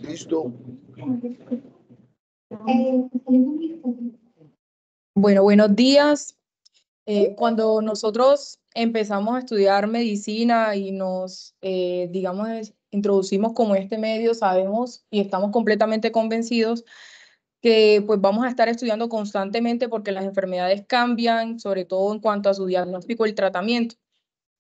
Listo. Bueno, buenos días. Cuando nosotros empezamos a estudiar medicina y nos, introducimos como este medio, sabemos y estamos completamente convencidos que pues vamos a estar estudiando constantemente porque las enfermedades cambian, sobre todo en cuanto a su diagnóstico y el tratamiento.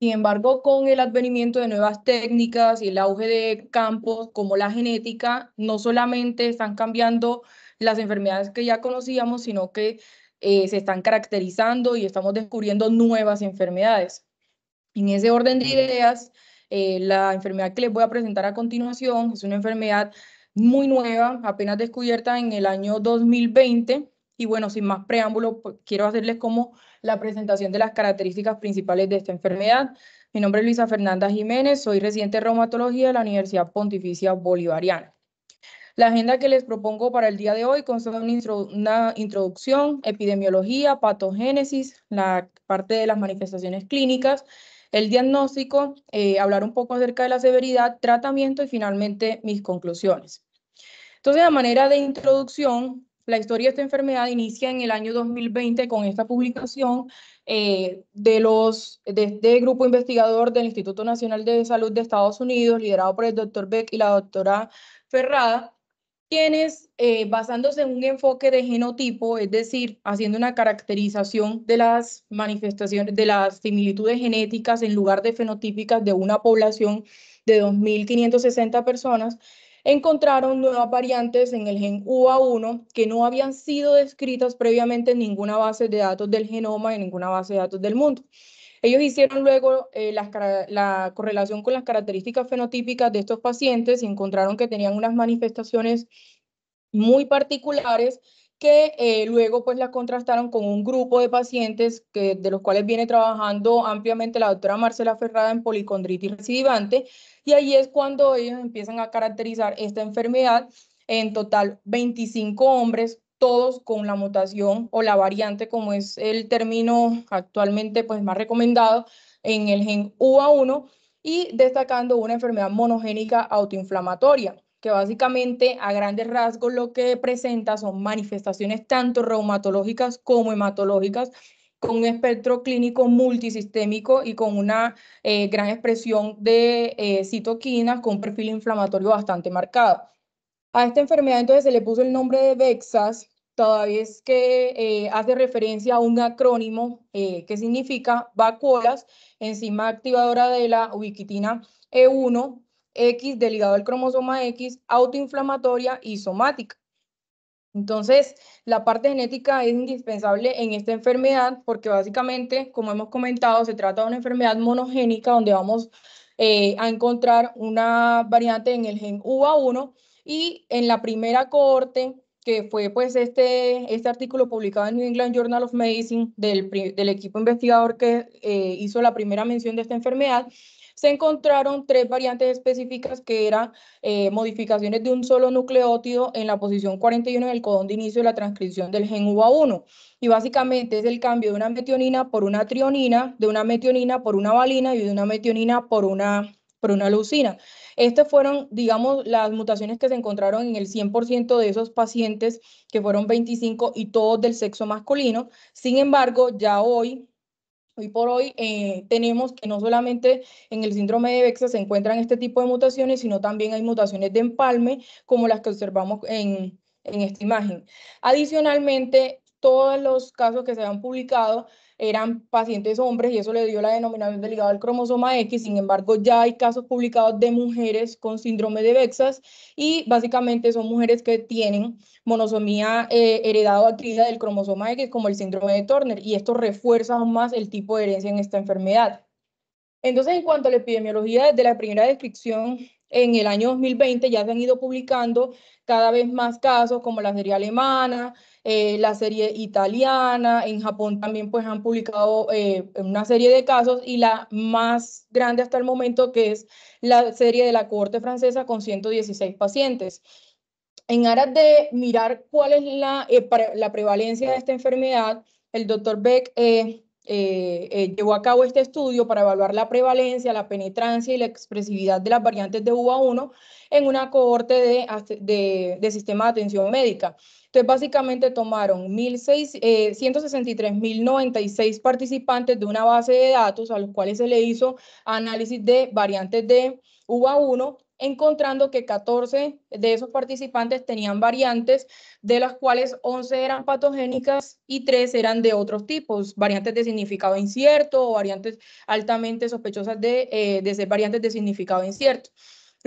Sin embargo, con el advenimiento de nuevas técnicas y el auge de campos como la genética, no solamente están cambiando las enfermedades que ya conocíamos, sino que se están caracterizando y estamos descubriendo nuevas enfermedades. En ese orden de ideas, la enfermedad que les voy a presentar a continuación es una enfermedad muy nueva, apenas descubierta en el año 2020. Y bueno, sin más preámbulo, pues, quiero hacerles como la presentación de las características principales de esta enfermedad. Mi nombre es Luisa Fernanda Jiménez, soy residente de reumatología de la Universidad Pontificia Bolivariana. La agenda que les propongo para el día de hoy consta de una introducción, epidemiología, patogénesis, la parte de las manifestaciones clínicas, el diagnóstico, hablar un poco acerca de la severidad, tratamiento y finalmente mis conclusiones. Entonces, a manera de introducción, la historia de esta enfermedad inicia en el año 2020 con esta publicación de este grupo investigador del Instituto Nacional de Salud de Estados Unidos, liderado por el doctor Beck y la doctora Ferrada, quienes, basándose en un enfoque de genotipo, es decir, haciendo una caracterización de las manifestaciones, de las similitudes genéticas en lugar de fenotípicas de una población de 2.560 personas, encontraron nuevas variantes en el gen UA1 que no habían sido descritas previamente en ninguna base de datos del genoma, en ninguna base de datos del mundo. Ellos hicieron luego la correlación con las características fenotípicas de estos pacientes y encontraron que tenían unas manifestaciones muy particulares que luego pues las contrastaron con un grupo de pacientes de los cuales viene trabajando ampliamente la doctora Marcela Ferrada en policondritis recidivante, y ahí es cuando ellos empiezan a caracterizar esta enfermedad. En total 25 hombres, todos con la mutación o la variante, como es el término actualmente pues más recomendado, en el gen UA1, y destacando una enfermedad monogénica autoinflamatoria, que básicamente a grandes rasgos lo que presenta son manifestaciones tanto reumatológicas como hematológicas, con un espectro clínico multisistémico y con una gran expresión de citoquinas con un perfil inflamatorio bastante marcado. A esta enfermedad entonces se le puso el nombre de VEXAS, toda vez que hace referencia a un acrónimo que significa vacuolas, enzima activadora de la ubiquitina E1, X del ligado al cromosoma X, autoinflamatoria y somática. Entonces, la parte genética es indispensable en esta enfermedad porque básicamente, como hemos comentado, se trata de una enfermedad monogénica donde vamos a encontrar una variante en el gen UA1, y en la primera cohorte, que fue pues este artículo publicado en New England Journal of Medicine del equipo investigador que hizo la primera mención de esta enfermedad, se encontraron 3 variantes específicas que eran modificaciones de un solo nucleótido en la posición 41 del codón de inicio de la transcripción del gen UA1. Y básicamente es el cambio de una metionina por una trionina, de una metionina por una valina y de una metionina por una leucina. Estas fueron, digamos, las mutaciones que se encontraron en el 100% de esos pacientes, que fueron 25 y todos del sexo masculino. Sin embargo, ya hoy por hoy tenemos que no solamente en el síndrome de VEXA se encuentran este tipo de mutaciones, sino también hay mutaciones de empalme, como las que observamos en esta imagen. Adicionalmente, todos los casos que se han publicado eran pacientes hombres y eso le dio la denominación de ligado al cromosoma X. Sin embargo, ya hay casos publicados de mujeres con síndrome de VEXAS, y básicamente son mujeres que tienen monosomía heredada o adquirida del cromosoma X, como el síndrome de Turner, y esto refuerza aún más el tipo de herencia en esta enfermedad. Entonces, en cuanto a la epidemiología, desde la primera descripción en el año 2020 ya se han ido publicando cada vez más casos, como la serie alemana, la serie italiana. En Japón también pues han publicado una serie de casos, y la más grande hasta el momento, que es la serie de la cohorte francesa con 116 pacientes. En aras de mirar cuál es la prevalencia de esta enfermedad, el doctor Beck llevó a cabo este estudio para evaluar la prevalencia, la penetrancia y la expresividad de las variantes de UVA1 en una cohorte de sistema de atención médica. Entonces, básicamente tomaron 163.096 participantes de una base de datos a los cuales se le hizo análisis de variantes de UVA1, encontrando que 14 de esos participantes tenían variantes, de las cuales 11 eran patogénicas y 3 eran de otros tipos, variantes de significado incierto o variantes altamente sospechosas de ser variantes de significado incierto.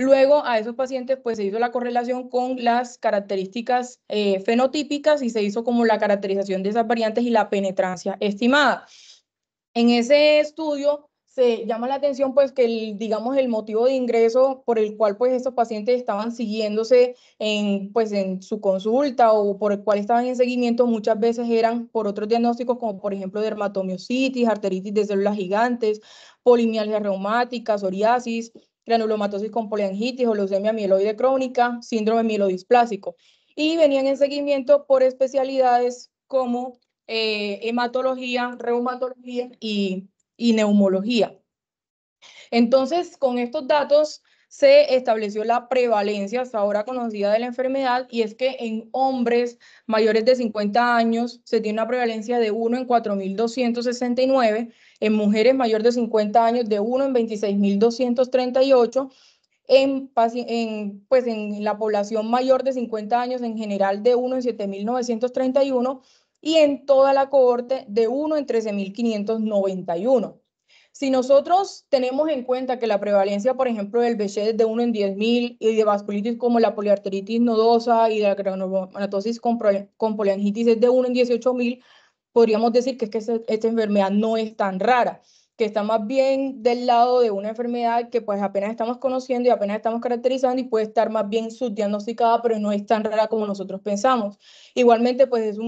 Luego a esos pacientes pues se hizo la correlación con las características fenotípicas y se hizo como la caracterización de esas variantes y la penetrancia estimada. En ese estudio se llama la atención pues que digamos el motivo de ingreso por el cual pues estos pacientes estaban siguiéndose en su consulta o por el cual estaban en seguimiento muchas veces eran por otros diagnósticos como por ejemplo dermatomiositis, arteritis de células gigantes, polimialgia reumática, psoriasis, granulomatosis con poliangitis o leucemia mieloide crónica, síndrome mielodisplásico. Y venían en seguimiento por especialidades como hematología, reumatología y neumología. Entonces, con estos datos se estableció la prevalencia hasta ahora conocida de la enfermedad y es que en hombres mayores de 50 años se tiene una prevalencia de 1 en 4.269, en mujeres mayores de 50 años de 1 en 26.238, en la población mayor de 50 años en general de 1 en 7.931 y en toda la cohorte de 1 en 13.591. Si nosotros tenemos en cuenta que la prevalencia, por ejemplo, del VIH es de 1 en 10.000 y de vasculitis como la poliarteritis nodosa y de la granulomatosis con poliangitis es de 1 en 18.000, podríamos decir que esta enfermedad no es tan rara, que está más bien del lado de una enfermedad que pues apenas estamos conociendo y apenas estamos caracterizando y puede estar más bien subdiagnosticada, pero no es tan rara como nosotros pensamos. Igualmente, pues es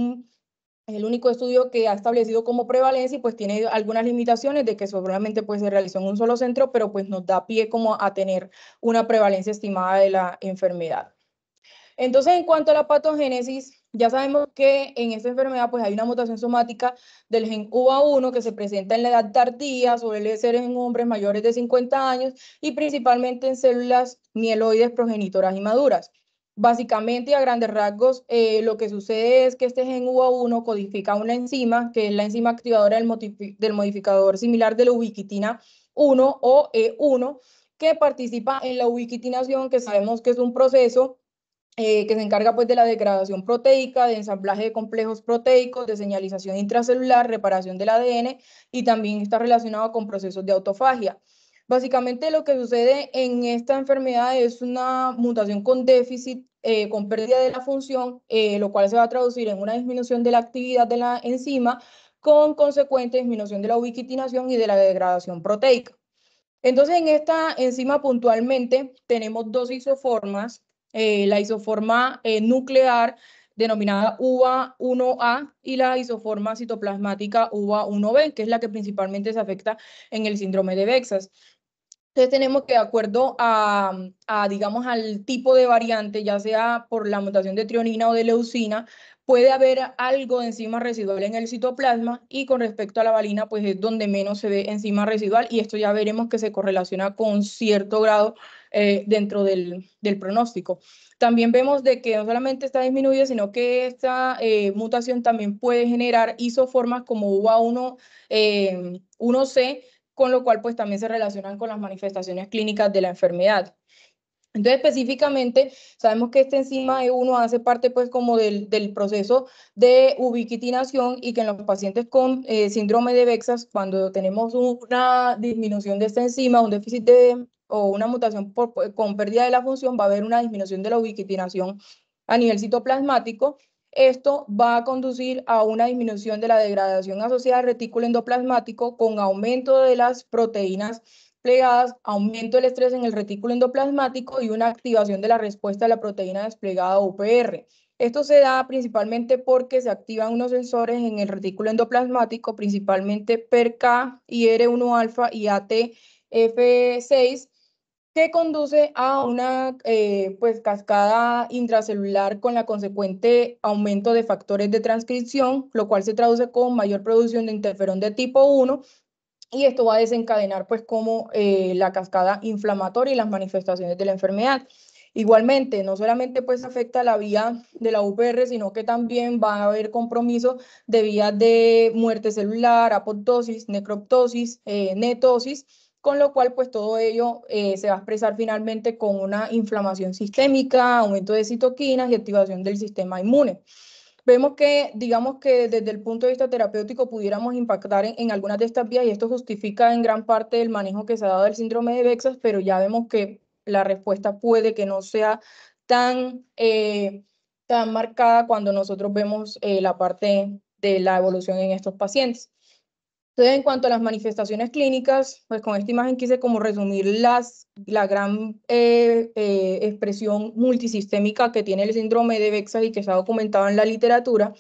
el único estudio que ha establecido como prevalencia y pues tiene algunas limitaciones de que solamente pues se realizó en un solo centro, pero pues nos da pie como a tener una prevalencia estimada de la enfermedad. Entonces, en cuanto a la patogénesis, ya sabemos que en esta enfermedad pues hay una mutación somática del gen UVA1 que se presenta en la edad tardía, suele ser en hombres mayores de 50 años y principalmente en células mieloides progenitoras inmaduras. Básicamente, a grandes rasgos, lo que sucede es que este gen UVA1 codifica una enzima, que es la enzima activadora del modificador similar de la ubiquitina 1 o E1, que participa en la ubiquitinación, que sabemos que es un proceso que se encarga pues de la degradación proteica, de ensamblaje de complejos proteicos, de señalización intracelular, reparación del ADN y también está relacionado con procesos de autofagia. Básicamente lo que sucede en esta enfermedad es una mutación con déficit, con pérdida de la función, lo cual se va a traducir en una disminución de la actividad de la enzima con consecuente disminución de la ubiquitinación y de la degradación proteica. Entonces, en esta enzima puntualmente tenemos dos isoformas, la isoforma nuclear denominada UVA1A y la isoforma citoplasmática UVA1B, que es la que principalmente se afecta en el síndrome de Bexas. Entonces tenemos que de acuerdo digamos, al tipo de variante, ya sea por la mutación de trionina o de leucina, puede haber algo de enzima residual en el citoplasma y con respecto a la valina, pues es donde menos se ve enzima residual y esto ya veremos que se correlaciona con cierto grado dentro del pronóstico. También vemos de que no solamente está disminuida, sino que esta mutación también puede generar isoformas como UVA1, 1C, con lo cual pues también se relacionan con las manifestaciones clínicas de la enfermedad. Entonces, específicamente, sabemos que esta enzima E1 hace parte pues como del proceso de ubiquitinación y que en los pacientes con síndrome de Bexas, cuando tenemos una disminución de esta enzima, un déficit o una mutación con pérdida de la función, va a haber una disminución de la ubiquitinación a nivel citoplasmático. Esto va a conducir a una disminución de la degradación asociada al retículo endoplasmático con aumento de las proteínas plegadas, aumento del estrés en el retículo endoplasmático y una activación de la respuesta de la proteína desplegada UPR. Esto se da principalmente porque se activan unos sensores en el retículo endoplasmático, principalmente PERK, IR1 alfa y ATF6, que conduce a una pues, cascada intracelular con la consecuente aumento de factores de transcripción, lo cual se traduce con mayor producción de interferón de tipo 1, y esto va a desencadenar pues como la cascada inflamatoria y las manifestaciones de la enfermedad. Igualmente, no solamente pues afecta la vía de la UPR, sino que también va a haber compromiso de vías de muerte celular, apoptosis, necroptosis, netosis, con lo cual pues todo ello se va a expresar finalmente con una inflamación sistémica, aumento de citoquinas y activación del sistema inmune. Vemos que, digamos que desde el punto de vista terapéutico pudiéramos impactar en algunas de estas vías y esto justifica en gran parte el manejo que se ha dado del síndrome de Bexas, pero ya vemos que la respuesta puede que no sea tan, tan marcada cuando nosotros vemos la parte de la evolución en estos pacientes. Entonces, en cuanto a las manifestaciones clínicas, pues con esta imagen quise como resumir la gran expresión multisistémica que tiene el síndrome de Bexas y que está documentado en la literatura.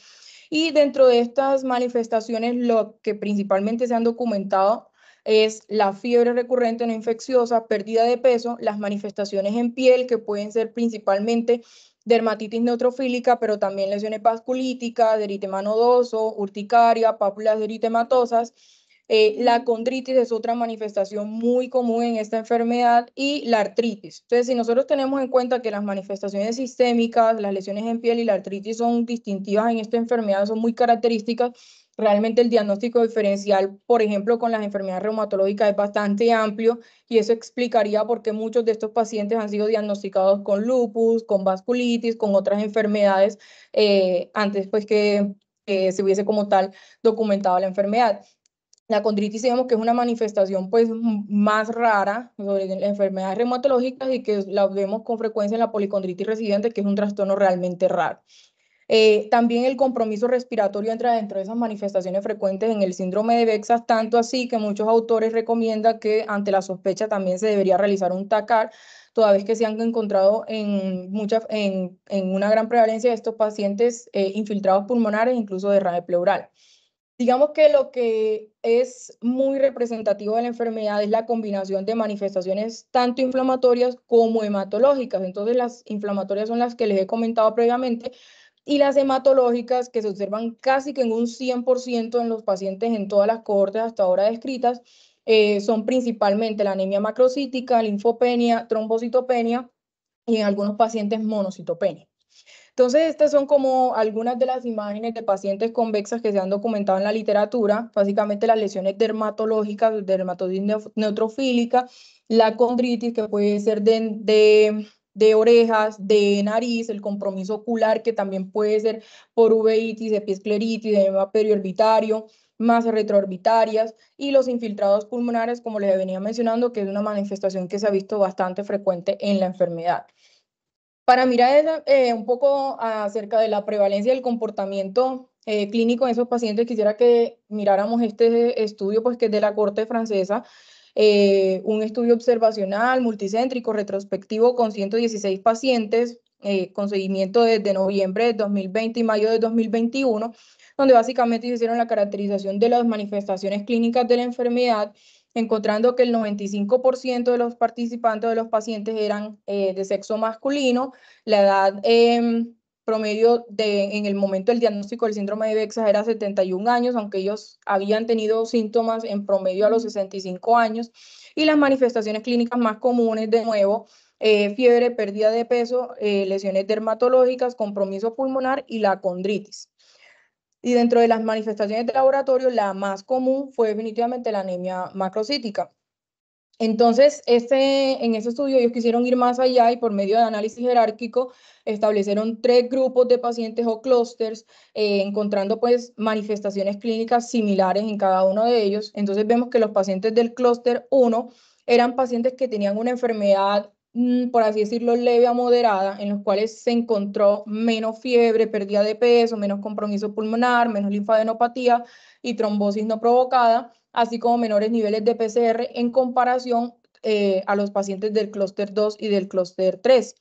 Y dentro de estas manifestaciones, lo que principalmente se han documentado es la fiebre recurrente no infecciosa, pérdida de peso, las manifestaciones en piel, que pueden ser principalmente dermatitis neutrofílica, pero también lesiones vasculíticas, eritema nodoso, urticaria, pápulas eritematosas. La condritis es otra manifestación muy común en esta enfermedad y la artritis. Entonces, si nosotros tenemos en cuenta que las manifestaciones sistémicas, las lesiones en piel y la artritis son distintivas en esta enfermedad, son muy características, realmente el diagnóstico diferencial, por ejemplo, con las enfermedades reumatológicas es bastante amplio y eso explicaría por qué muchos de estos pacientes han sido diagnosticados con lupus, con vasculitis, con otras enfermedades antes pues que se hubiese como tal documentado la enfermedad. La condritis, digamos que es una manifestación pues más rara sobre las enfermedades reumatológicas y que la vemos con frecuencia en la policondritis residente, que es un trastorno realmente raro. También el compromiso respiratorio entra dentro de esas manifestaciones frecuentes en el síndrome de Bexas, tanto así que muchos autores recomiendan que ante la sospecha también se debería realizar un TACAR, toda vez que se han encontrado en una gran prevalencia de estos pacientes infiltrados pulmonares, incluso derrame pleural. Digamos que lo que es muy representativo de la enfermedad es la combinación de manifestaciones tanto inflamatorias como hematológicas. Entonces, las inflamatorias son las que les he comentado previamente y las hematológicas que se observan casi que en un 100% en los pacientes en todas las cohortes hasta ahora descritas, son principalmente la anemia macrocítica, linfopenia, trombocitopenia y en algunos pacientes monocitopenia. Entonces, estas son como algunas de las imágenes de pacientes convexas que se han documentado en la literatura, básicamente las lesiones dermatológicas, dermatosis neutrofílica, la condritis que puede ser de orejas, de nariz, el compromiso ocular que también puede ser por uveitis, episcleritis, edema periorbitario, masas retroorbitarias y los infiltrados pulmonares, como les venía mencionando, que es una manifestación que se ha visto bastante frecuente en la enfermedad. Para mirar un poco acerca de la prevalencia del comportamiento clínico en esos pacientes, quisiera que miráramos este estudio, pues que es de la Corte Francesa, un estudio observacional, multicéntrico, retrospectivo con 116 pacientes, con seguimiento desde noviembre de 2020 y mayo de 2021, donde básicamente se hicieron la caracterización de las manifestaciones clínicas de la enfermedad, encontrando que el 95% de los participantes de los pacientes eran de sexo masculino, la edad promedio en el momento del diagnóstico del síndrome de Bexas era 71 años, aunque ellos habían tenido síntomas en promedio a los 65 años, y las manifestaciones clínicas más comunes, de nuevo, fiebre, pérdida de peso, lesiones dermatológicas, compromiso pulmonar y la condritis. Y dentro de las manifestaciones de laboratorio, la más común fue definitivamente la anemia macrocítica. Entonces, en ese estudio ellos quisieron ir más allá y por medio de análisis jerárquico establecieron 3 grupos de pacientes o clústeres, encontrando pues manifestaciones clínicas similares en cada uno de ellos. Entonces vemos que los pacientes del clúster 1 eran pacientes que tenían una enfermedad, por así decirlo, leve a moderada, en los cuales se encontró menos fiebre, pérdida de peso, menos compromiso pulmonar, menos linfadenopatía y trombosis no provocada, así como menores niveles de PCR en comparación a los pacientes del clúster 2 y del clúster 3.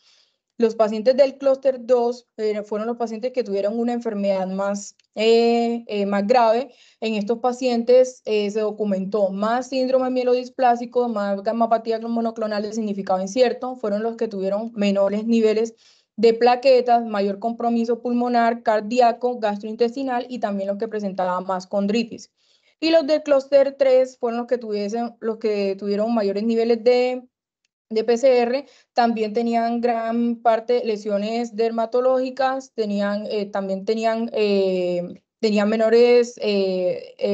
Los pacientes del clúster 2 fueron los pacientes que tuvieron una enfermedad más grave. En estos pacientes se documentó más síndrome mielodisplásico, más gammopatía monoclonal de significado incierto. Fueron los que tuvieron menores niveles de plaquetas, mayor compromiso pulmonar, cardíaco, gastrointestinal y también los que presentaban más condritis. Y los del clúster 3 fueron los que tuvieron mayores niveles de PCR, también tenían gran parte lesiones dermatológicas, también tenían menores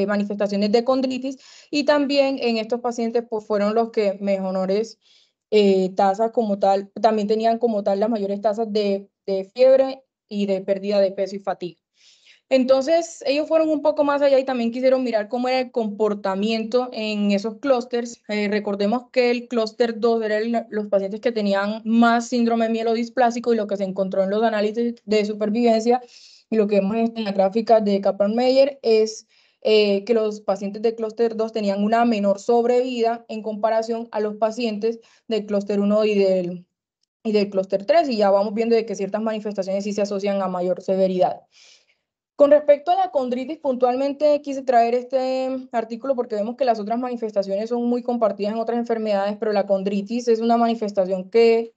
manifestaciones de condritis, y también en estos pacientes pues, fueron los que mejores tasas como tal, también tenían como tal las mayores tasas de fiebre y de pérdida de peso y fatiga. Entonces, ellos fueron un poco más allá y también quisieron mirar cómo era el comportamiento en esos clústeres. Recordemos que el clúster 2 eran los pacientes que tenían más síndrome mielodisplásico, y lo que se encontró en los análisis de supervivencia y lo que vemos en la gráfica de Kaplan-Meier es que los pacientes de clúster 2 tenían una menor sobrevida en comparación a los pacientes del clúster 1 y del clúster 3, y ya vamos viendo de que ciertas manifestaciones sí se asocian a mayor severidad. Con respecto a la condritis, puntualmente quise traer este artículo porque vemos que las otras manifestaciones son muy compartidas en otras enfermedades, pero la condritis es una manifestación que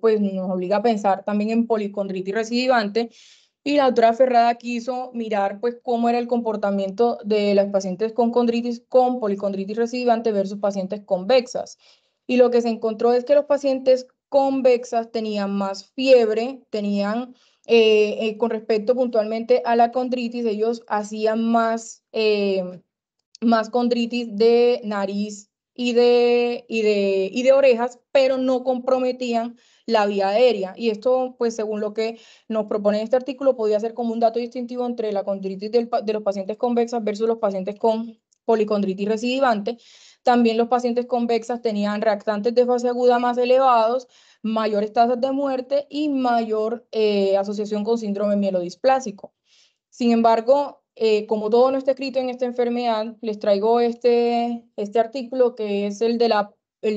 pues nos obliga a pensar también en policondritis recidivante, y la doctora Ferrada quiso mirar pues cómo era el comportamiento de los pacientes con condritis con policondritis recidivante versus pacientes convexas. Y lo que se encontró es que los pacientes convexas tenían más fiebre, con respecto puntualmente a la condritis, ellos hacían más condritis de nariz y de orejas, pero no comprometían la vía aérea. Y esto, pues según lo que nos propone este artículo, podía ser como un dato distintivo entre la condritis de los pacientes convexas versus los pacientes con policondritis recidivante. También los pacientes convexas tenían reactantes de fase aguda más elevados, mayores tasas de muerte y mayor asociación con síndrome mielodisplásico. Sin embargo, como todo no está escrito en esta enfermedad, les traigo este artículo que es el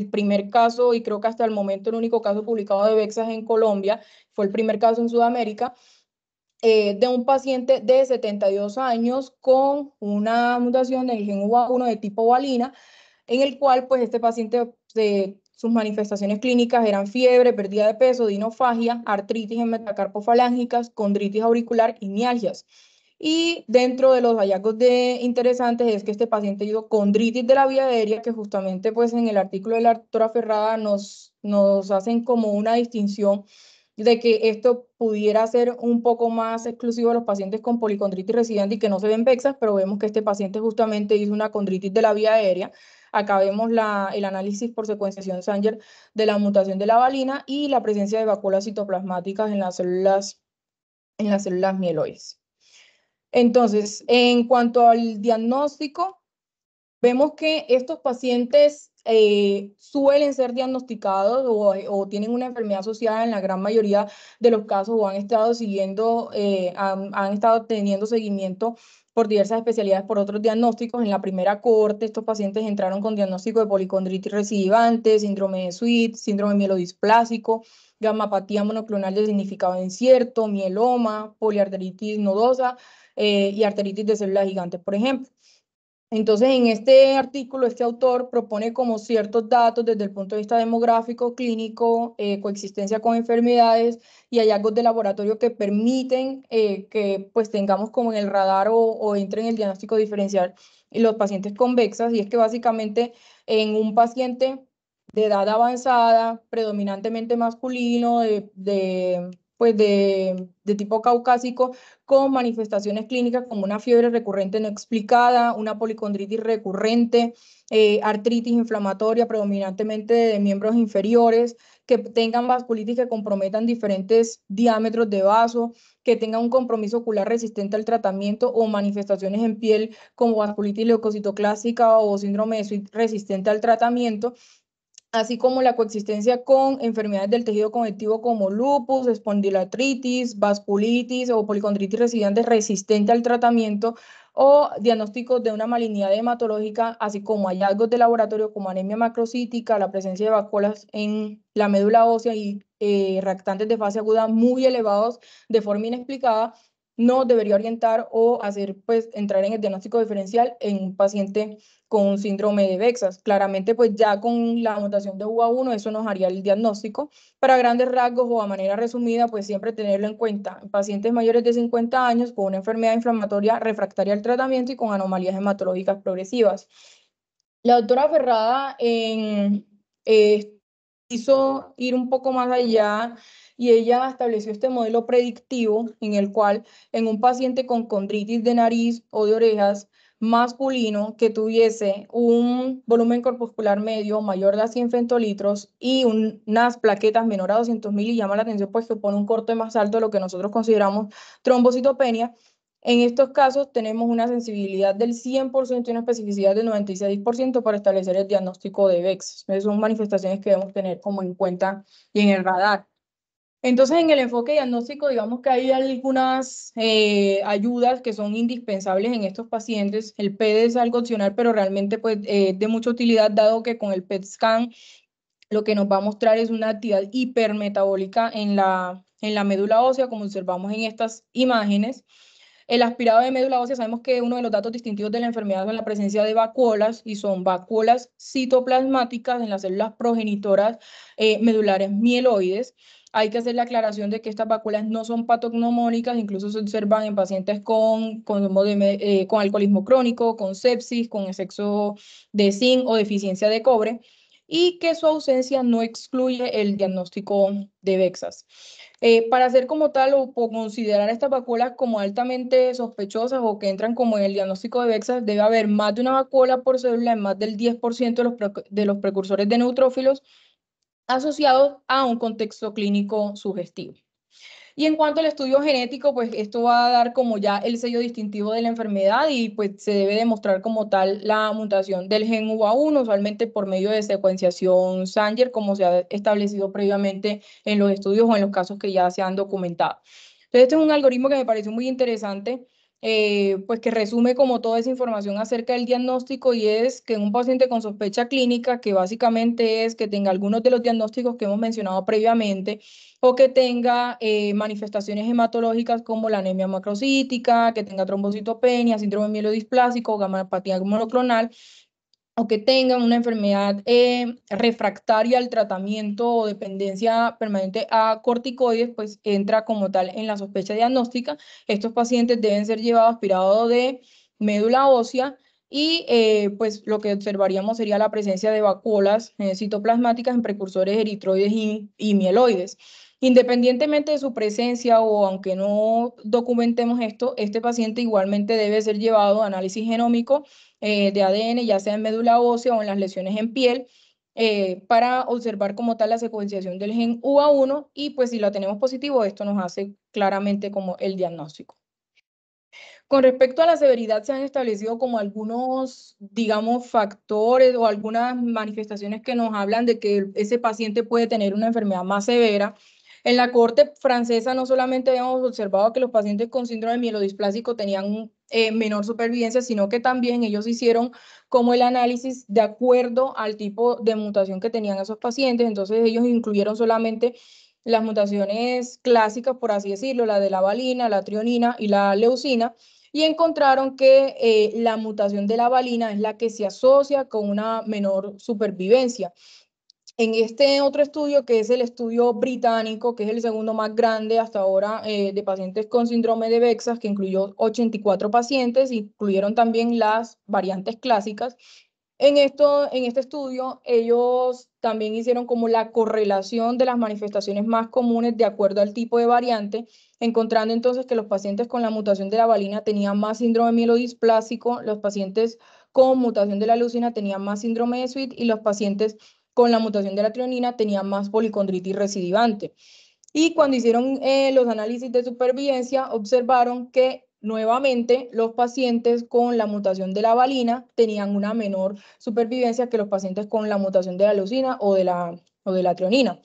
primer caso, y creo que hasta el momento el único caso publicado de VEXAS en Colombia, fue el primer caso en Sudamérica, de un paciente de 72 años con una mutación del gen UVA1 de tipo valina, en el cual pues este paciente sus manifestaciones clínicas eran fiebre, pérdida de peso, dinofagia, artritis en metacarpofalángicas, condritis auricular y mialgias. Y dentro de los hallazgos interesantes es que este paciente dio condritis de la vía aérea, que justamente pues en el artículo de la doctora Ferrada nos hacen como una distinción de que esto pudiera ser un poco más exclusivo a los pacientes con policondritis residente y que no se ven VEXAS, pero vemos que este paciente justamente hizo una condritis de la vía aérea. Acá vemos el análisis por secuenciación Sanger de la mutación de la valina y la presencia de vacuolas citoplasmáticas en las células mieloides. Entonces, en cuanto al diagnóstico, vemos que estos pacientes suelen ser diagnosticados o tienen una enfermedad asociada en la gran mayoría de los casos, o han estado teniendo seguimiento por diversas especialidades por otros diagnósticos. En la primera cohorte, estos pacientes entraron con diagnóstico de policondritis recidivante, síndrome de Sweet, síndrome mielodisplásico, gammopatía monoclonal de significado incierto, mieloma, poliarteritis nodosa y arteritis de células gigantes, por ejemplo. Entonces, en este artículo, este autor propone como ciertos datos desde el punto de vista demográfico, clínico, coexistencia con enfermedades y hallazgos de laboratorio que permiten que pues tengamos como en el radar o entre en el diagnóstico diferencial los pacientes convexas. Y es que básicamente en un paciente de edad avanzada, predominantemente masculino, de tipo caucásico, con manifestaciones clínicas como una fiebre recurrente no explicada, una policondritis recurrente, artritis inflamatoria predominantemente de miembros inferiores, que tengan vasculitis que comprometan diferentes diámetros de vaso, que tengan un compromiso ocular resistente al tratamiento o manifestaciones en piel como vasculitis leucocitoclástica o síndrome de Sweet resistente al tratamiento, así como la coexistencia con enfermedades del tejido conectivo como lupus, espondiloartritis, vasculitis o policondritis residente resistente al tratamiento, o diagnósticos de una malignidad hematológica, así como hallazgos de laboratorio como anemia macrocítica, la presencia de vacuolas en la médula ósea y reactantes de fase aguda muy elevados de forma inexplicada, no debería orientar o hacer, pues, entrar en el diagnóstico diferencial en un paciente con un síndrome de VEXAS. Claramente, pues ya con la mutación de UA1, eso nos haría el diagnóstico. Para grandes rasgos o a manera resumida, pues siempre tenerlo en cuenta. En pacientes mayores de 50 años con una enfermedad inflamatoria refractaria al tratamiento y con anomalías hematológicas progresivas. La doctora Ferrada quiso ir un poco más allá y ella estableció este modelo predictivo en el cual en un paciente con condritis de nariz o de orejas masculino que tuviese un volumen corpuscular medio mayor de 100 femtolitros y unas plaquetas menor a 200.000, y llama la atención pues que pone un corte más alto de lo que nosotros consideramos trombocitopenia. En estos casos tenemos una sensibilidad del 100% y una especificidad del 96% para establecer el diagnóstico de VEX. Esas son manifestaciones que debemos tener como en cuenta y en el radar. Entonces, en el enfoque diagnóstico, digamos que hay algunas ayudas que son indispensables en estos pacientes. El PET es algo opcional, pero realmente pues, de mucha utilidad, dado que con el PET scan lo que nos va a mostrar es una actividad hipermetabólica en la médula ósea, como observamos en estas imágenes. El aspirado de médula ósea, sabemos que uno de los datos distintivos de la enfermedad es la presencia de vacuolas, y son vacuolas citoplasmáticas en las células progenitoras medulares mieloides. Hay que hacer la aclaración de que estas vacuolas no son patognomónicas, incluso se observan en pacientes con alcoholismo crónico, con sepsis, con exceso de zinc o deficiencia de cobre, y que su ausencia no excluye el diagnóstico de VEXAS. Para hacer como tal o considerar estas vacuolas como altamente sospechosas o que entran como en el diagnóstico de VEXAS, debe haber más de una vacuola por célula en más del 10% de los precursores de neutrófilos asociados a un contexto clínico sugestivo. Y en cuanto al estudio genético, pues esto va a dar como ya el sello distintivo de la enfermedad, y pues se debe demostrar como tal la mutación del gen UA1, usualmente por medio de secuenciación Sanger, como se ha establecido previamente en los estudios o en los casos que ya se han documentado. Entonces, este es un algoritmo que me pareció muy interesante, pues que resume como toda esa información acerca del diagnóstico, y es que en un paciente con sospecha clínica, que básicamente es que tenga algunos de los diagnósticos que hemos mencionado previamente, o que tenga manifestaciones hematológicas como la anemia macrocítica, que tenga trombocitopenia, síndrome mielodisplásico, gamapatía monoclonal, o que tengan una enfermedad refractaria al tratamiento o dependencia permanente a corticoides, pues entra como tal en la sospecha diagnóstica. Estos pacientes deben ser llevados aspirados de médula ósea, y pues lo que observaríamos sería la presencia de vacuolas citoplasmáticas en precursores eritroides y mieloides. Independientemente de su presencia o aunque no documentemos esto, este paciente igualmente debe ser llevado a análisis genómico de ADN, ya sea en médula ósea o en las lesiones en piel, para observar como tal la secuenciación del gen UA1, y pues si lo tenemos positivo, esto nos hace claramente como el diagnóstico. Con respecto a la severidad, se han establecido como algunos, digamos, factores o algunas manifestaciones que nos hablan de que ese paciente puede tener una enfermedad más severa. En la corte francesa no solamente habíamos observado que los pacientes con síndrome mielodisplásico tenían menor supervivencia, sino que también ellos hicieron como el análisis de acuerdo al tipo de mutación que tenían esos pacientes. Entonces ellos incluyeron solamente las mutaciones clásicas, por así decirlo, la de la valina, la trionina y la leucina, y encontraron que la mutación de la valina es la que se asocia con una menor supervivencia. En este otro estudio, que es el estudio británico, que es el segundo más grande hasta ahora de pacientes con síndrome de VEXAS, que incluyó 84 pacientes, incluyeron también las variantes clásicas. En este estudio, ellos también hicieron como la correlación de las manifestaciones más comunes de acuerdo al tipo de variante, encontrando entonces que los pacientes con la mutación de la valina tenían más síndrome mielodisplásico, los pacientes con mutación de la leucina tenían más síndrome de Sweet, y los pacientes con la mutación de la trionina tenían más policondritis recidivante. Y cuando hicieron los análisis de supervivencia, observaron que nuevamente los pacientes con la mutación de la valina tenían una menor supervivencia que los pacientes con la mutación de la leucina o de la trionina.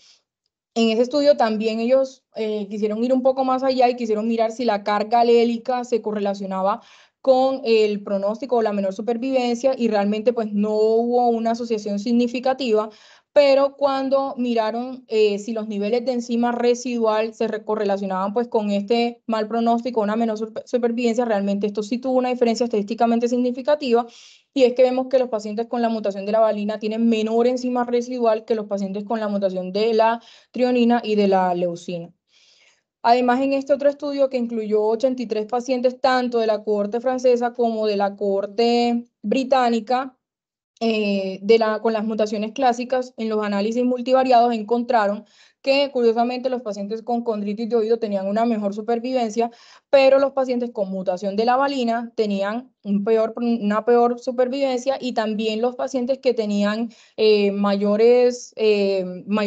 En ese estudio también ellos quisieron ir un poco más allá y quisieron mirar si la carga alélica se correlacionaba con el pronóstico o la menor supervivencia y realmente pues no hubo una asociación significativa, pero cuando miraron si los niveles de enzima residual se correlacionaban pues con este mal pronóstico, una menor supervivencia, realmente esto sí tuvo una diferencia estadísticamente significativa, y es que vemos que los pacientes con la mutación de la valina tienen menor enzima residual que los pacientes con la mutación de la trionina y de la leucina. Además, en este otro estudio que incluyó 83 pacientes tanto de la cohorte francesa como de la cohorte británica, con las mutaciones clásicas, en los análisis multivariados encontraron que curiosamente los pacientes con condritis de oído tenían una mejor supervivencia, pero los pacientes con mutación de la valina tenían una peor supervivencia, y también los pacientes que tenían mayor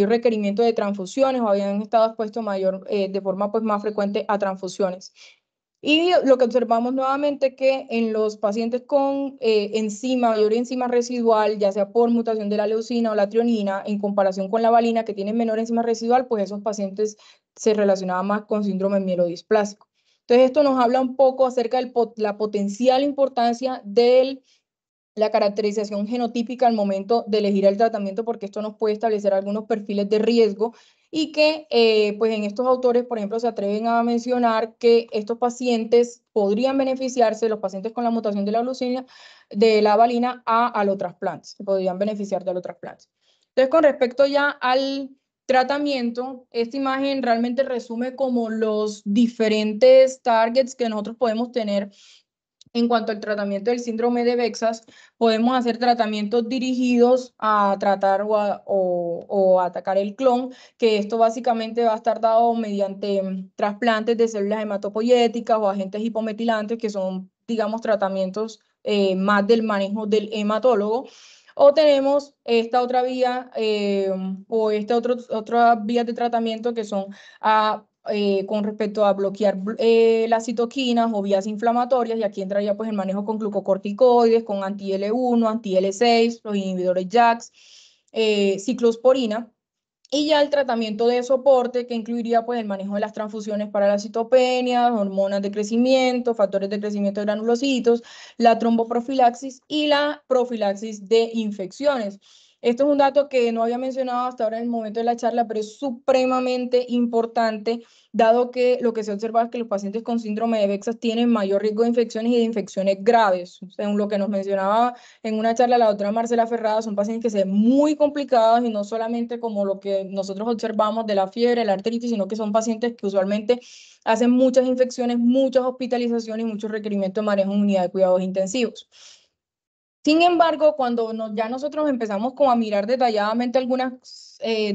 requerimiento de transfusiones o habían estado expuestos de forma pues, más frecuente a transfusiones. Y lo que observamos nuevamente que en los pacientes con mayor enzima residual, ya sea por mutación de la leucina o la trionina, en comparación con la valina, que tienen menor enzima residual, pues esos pacientes se relacionaban más con síndrome mielodisplásico. Entonces, esto nos habla un poco acerca de la potencial importancia de la caracterización genotípica al momento de elegir el tratamiento, porque esto nos puede establecer algunos perfiles de riesgo, y que pues en estos autores, por ejemplo, se atreven a mencionar que estos pacientes podrían beneficiarse, los pacientes con la mutación de la leucina, de la valina a alotrasplantes, se podrían beneficiar de alotrasplantes. Entonces, con respecto ya al tratamiento, esta imagen realmente resume como los diferentes targets que nosotros podemos tener. En cuanto al tratamiento del síndrome de Bexas, podemos hacer tratamientos dirigidos a tratar o atacar el clon, que esto básicamente va a estar dado mediante trasplantes de células hematopoyéticas o agentes hipometilantes, que son, digamos, tratamientos más del manejo del hematólogo. O tenemos esta otra vía o otra vía de tratamiento que son con respecto a bloquear las citoquinas o vías inflamatorias, y aquí entraría pues el manejo con glucocorticoides, con anti-L1, anti-L6, los inhibidores JAKs, ciclosporina. Y ya el tratamiento de soporte, que incluiría pues el manejo de las transfusiones para las citopenias, hormonas de crecimiento, factores de crecimiento de granulocitos, la tromboprofilaxis y la profilaxis de infecciones. Esto es un dato que no había mencionado hasta ahora en el momento de la charla, pero es supremamente importante, dado que lo que se observa es que los pacientes con síndrome de Bexas tienen mayor riesgo de infecciones y de infecciones graves. Según lo que nos mencionaba en una charla la doctora Marcela Ferrada, son pacientes que se ven muy complicados, y no solamente como lo que nosotros observamos de la fiebre, la artritis, sino que son pacientes que usualmente hacen muchas infecciones, muchas hospitalizaciones y muchos requerimientos de manejo en unidad de cuidados intensivos. Sin embargo, cuando ya nosotros empezamos como a mirar detalladamente algunos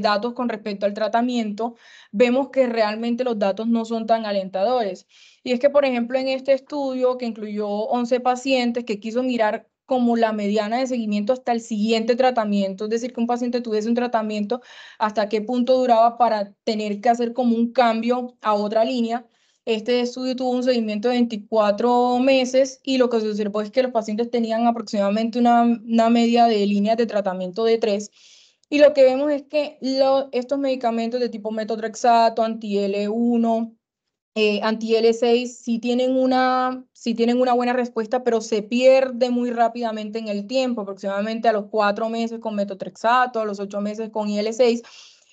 datos con respecto al tratamiento, vemos que realmente los datos no son tan alentadores. Y es que, por ejemplo, en este estudio que incluyó 11 pacientes, que quiso mirar como la mediana de seguimiento hasta el siguiente tratamiento, es decir, que un paciente tuviese un tratamiento, hasta qué punto duraba para tener que hacer como un cambio a otra línea. Este estudio tuvo un seguimiento de 24 meses, y lo que se observó es que los pacientes tenían aproximadamente una media de líneas de tratamiento de 3. Y lo que vemos es que estos medicamentos de tipo metotrexato, anti-L1, anti-L6, sí tienen una buena respuesta, pero se pierde muy rápidamente en el tiempo, aproximadamente a los 4 meses con metotrexato, a los 8 meses con IL-6.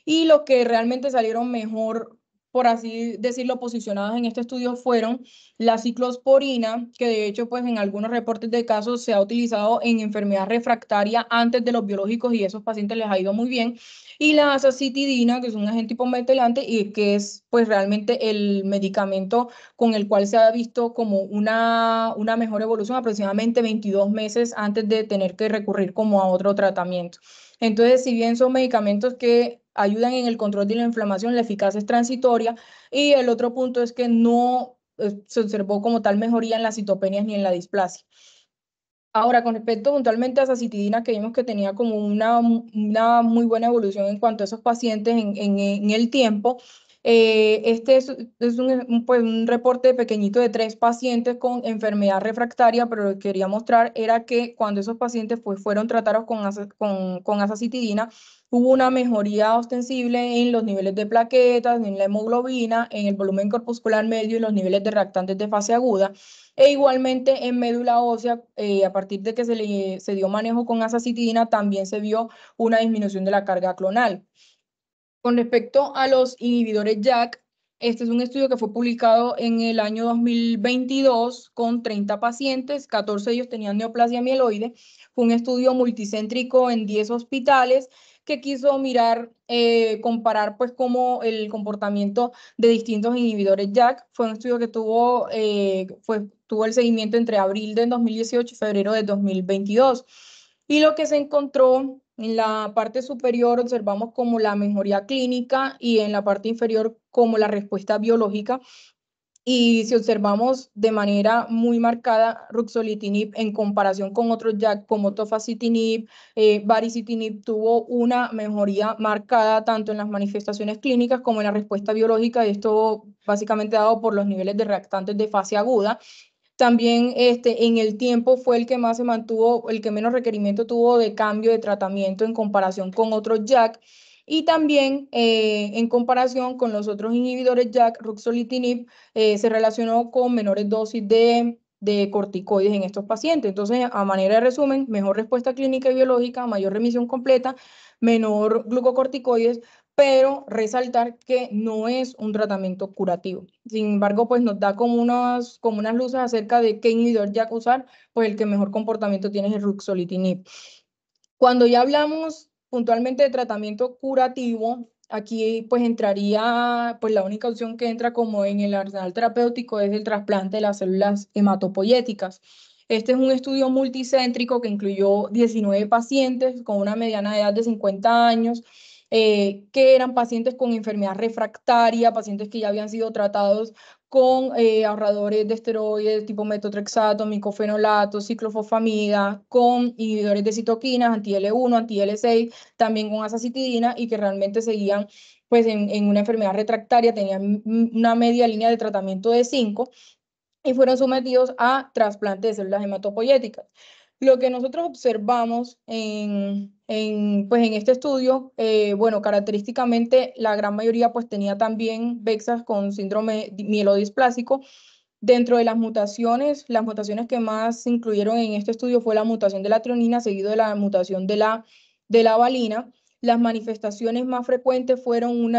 Y los que realmente salieron mejor, por así decirlo, posicionados en este estudio fueron la ciclosporina, que de hecho pues en algunos reportes de casos se ha utilizado en enfermedad refractaria antes de los biológicos, y a esos pacientes les ha ido muy bien, y la azacitidina, que es un agente hipometilante y que es pues realmente el medicamento con el cual se ha visto como una mejor evolución aproximadamente 22 meses antes de tener que recurrir como a otro tratamiento. Entonces, si bien son medicamentos que ayudan en el control de la inflamación, la eficacia es transitoria, y el otro punto es que no se observó como tal mejoría en las citopenias ni en la displasia. Ahora, con respecto puntualmente a sacitidina, que vimos que tenía como una muy buena evolución en cuanto a esos pacientes en el tiempo. Este es pues un reporte pequeñito de 3 pacientes con enfermedad refractaria, pero lo que quería mostrar era que cuando esos pacientes pues, fueron tratados con azacitidina, hubo una mejoría ostensible en los niveles de plaquetas, en la hemoglobina, en el volumen corpuscular medio y los niveles de reactantes de fase aguda. E igualmente en médula ósea, a partir de que se dio manejo con azacitidina, también se vio una disminución de la carga clonal. Con respecto a los inhibidores JAK, este es un estudio que fue publicado en el año 2022 con 30 pacientes, 14 de ellos tenían neoplasia mieloide. Fue un estudio multicéntrico en 10 hospitales que quiso mirar, comparar pues como el comportamiento de distintos inhibidores JAK. Fue un estudio que tuvo el seguimiento entre abril de 2018 y febrero de 2022. Y lo que se encontró en la parte superior observamos como la mejoría clínica y en la parte inferior como la respuesta biológica. Y si observamos de manera muy marcada, ruxolitinib en comparación con otros JAK como tofacitinib, baricitinib, tuvo una mejoría marcada tanto en las manifestaciones clínicas como en la respuesta biológica, y esto básicamente dado por los niveles de reactantes de fase aguda. También en el tiempo fue el que más se mantuvo, el que menos requerimiento tuvo de cambio de tratamiento en comparación con otros JAK. Y también en comparación con los otros inhibidores JAK, ruxolitinib se relacionó con menores dosis de corticoides en estos pacientes. Entonces, a manera de resumen, mejor respuesta clínica y biológica, mayor remisión completa, menor glucocorticoides, pero resaltar que no es un tratamiento curativo. Sin embargo, pues nos da como unas luces acerca de qué inhibidor JAK usar, pues el que mejor comportamiento tiene es el ruxolitinib. Cuando ya hablamos puntualmente de tratamiento curativo, aquí pues entraría, pues la única opción que entra como en el arsenal terapéutico es el trasplante de las células hematopoyéticas. Este es un estudio multicéntrico que incluyó 19 pacientes con una mediana edad de 50 años, que eran pacientes con enfermedad refractaria, pacientes que ya habían sido tratados con ahorradores de esteroides tipo metotrexato, micofenolato, ciclofosfamida, con inhibidores de citoquinas, anti-L1, anti-L6, también con azacitidina, y que realmente seguían pues en una enfermedad refractaria, tenían una media línea de tratamiento de 5 y fueron sometidos a trasplante de células hematopoyéticas. Lo que nosotros observamos pues en este estudio, bueno, característicamente la gran mayoría pues tenía también VEXAS con síndrome mielodisplásico. Dentro de las mutaciones que más se incluyeron en este estudio fue la mutación de la trionina, seguido de la mutación de la valina. Las manifestaciones más frecuentes fueron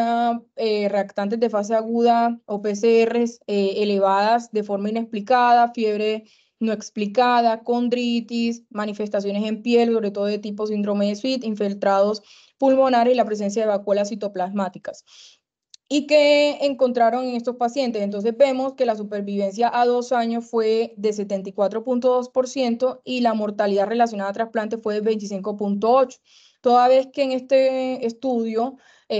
reactantes de fase aguda o PCRs elevadas de forma inexplicada, fiebre no explicada, condritis, manifestaciones en piel, sobre todo de tipo síndrome de Sweet, infiltrados pulmonares y la presencia de vacuolas citoplasmáticas. ¿Y qué encontraron en estos pacientes? Entonces vemos que la supervivencia a 2 años fue de 74.2% y la mortalidad relacionada a trasplante fue de 25.8%. Toda vez que en este estudio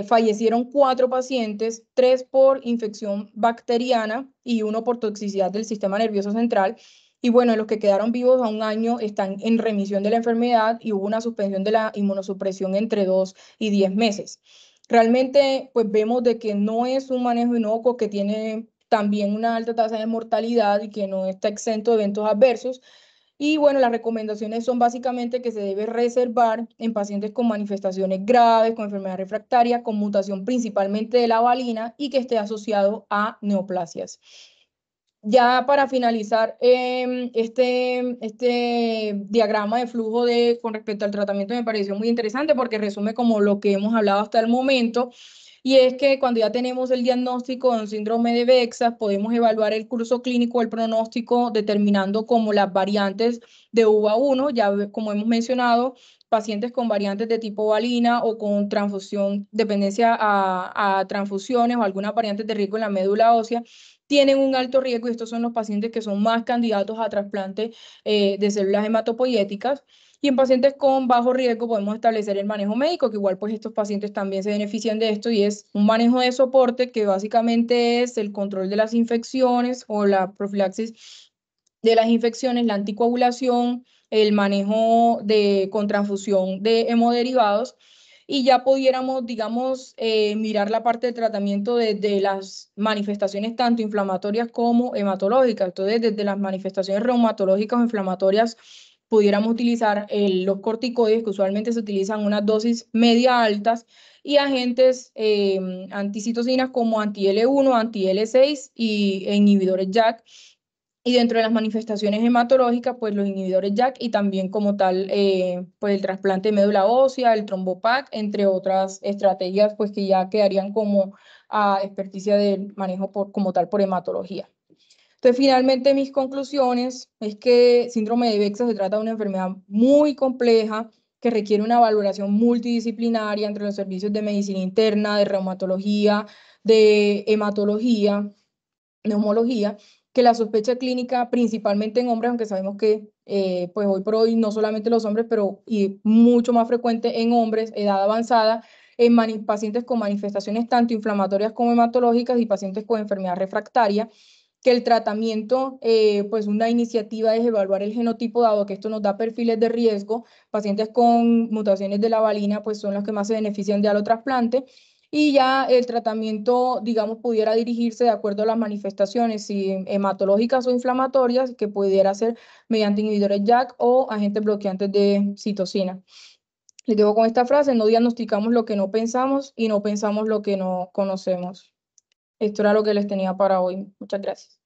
fallecieron 4 pacientes, 3 por infección bacteriana y 1 por toxicidad del sistema nervioso central. Y bueno, los que quedaron vivos a 1 año están en remisión de la enfermedad y hubo una suspensión de la inmunosupresión entre 2 y 10 meses. Realmente, pues vemos de que no es un manejo inocuo, que tiene también una alta tasa de mortalidad y que no está exento de eventos adversos. Y bueno, las recomendaciones son básicamente que se debe reservar en pacientes con manifestaciones graves, con enfermedad refractaria, con mutación principalmente de la valina y que esté asociado a neoplasias. Ya para finalizar, este diagrama de flujo con respecto al tratamiento me pareció muy interesante porque resume como lo que hemos hablado hasta el momento, y es que cuando ya tenemos el diagnóstico de un síndrome de VEXAS, podemos evaluar el curso clínico, el pronóstico, determinando como las variantes de UVA1, ya como hemos mencionado, pacientes con variantes de tipo valina o con transfusión, dependencia a transfusiones o algunas variantes de riesgo en la médula ósea, tienen un alto riesgo, y estos son los pacientes que son más candidatos a trasplante de células hematopoyéticas. Y en pacientes con bajo riesgo podemos establecer el manejo médico, que igual pues estos pacientes también se benefician de esto, y es un manejo de soporte que básicamente es el control de las infecciones o la profilaxis de las infecciones, la anticoagulación, el manejo con transfusión de hemoderivados, y ya pudiéramos, digamos, mirar la parte de tratamiento desde las manifestaciones tanto inflamatorias como hematológicas. Entonces, desde las manifestaciones reumatológicas o inflamatorias, pudiéramos utilizar los corticoides, que usualmente se utilizan unas dosis media altas, y agentes anticitocinas como anti-L1, anti-L6 e inhibidores JAK. Y dentro de las manifestaciones hematológicas, pues los inhibidores JAK y también como tal, pues el trasplante de médula ósea, el trombopac, entre otras estrategias, pues que ya quedarían como a experticia del manejo como tal por hematología. Entonces, finalmente, mis conclusiones es que síndrome de Bexa se trata de una enfermedad muy compleja que requiere una valoración multidisciplinaria entre los servicios de medicina interna, de reumatología, de hematología, neumología, que la sospecha clínica principalmente en hombres, aunque sabemos que pues hoy por hoy no solamente los hombres, pero y mucho más frecuente en hombres, edad avanzada, en pacientes con manifestaciones tanto inflamatorias como hematológicas y pacientes con enfermedad refractaria, que el tratamiento, pues una iniciativa es evaluar el genotipo, dado que esto nos da perfiles de riesgo. Pacientes con mutaciones de la valina, pues son los que más se benefician de alotrasplante. Y ya el tratamiento, digamos, pudiera dirigirse de acuerdo a las manifestaciones, si hematológicas o inflamatorias, que pudiera ser mediante inhibidores JAK o agentes bloqueantes de citocina. Les dejo con esta frase: no diagnosticamos lo que no pensamos y no pensamos lo que no conocemos. Esto era lo que les tenía para hoy. Muchas gracias.